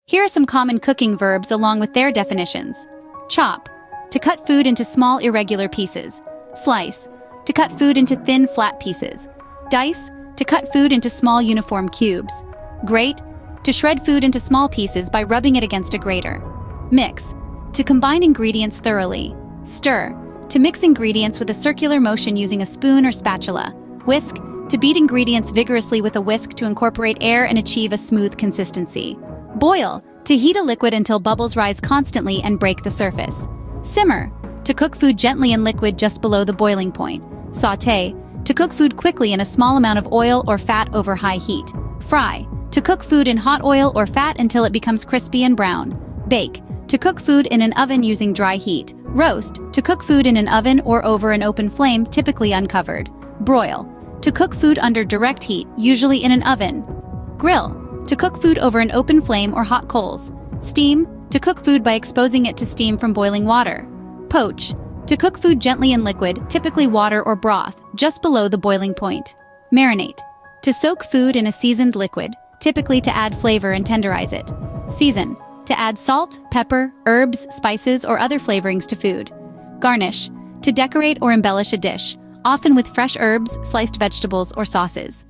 Here are some common cooking verbs along with their definitions. Chop, to cut food into small irregular pieces. Slice, to cut food into thin flat pieces. Dice, to cut food into small uniform cubes. Grate, to shred food into small pieces by rubbing it against a grater. Mix, to combine ingredients thoroughly. Stir, to mix ingredients with a circular motion using a spoon or spatula. Whisk, to beat ingredients vigorously with a whisk to incorporate air and achieve a smooth consistency. Boil, to heat a liquid until bubbles rise constantly and break the surface. Simmer, to cook food gently in liquid just below the boiling point. Saute, to cook food quickly in a small amount of oil or fat over high heat. Fry, to cook food in hot oil or fat until it becomes crispy and brown. Bake, to cook food in an oven using dry heat. Roast, to cook food in an oven or over an open flame, typically uncovered. Broil, to cook food under direct heat, usually in an oven. Grill, to cook food over an open flame or hot coals. Steam, to cook food by exposing it to steam from boiling water. Poach, to cook food gently in liquid, typically water or broth, just below the boiling point. Marinate, to soak food in a seasoned liquid, typically to add flavor and tenderize it. Season, to add salt, pepper, herbs, spices, or other flavorings to food. Garnish, to decorate or embellish a dish, often with fresh herbs, sliced vegetables, or sauces.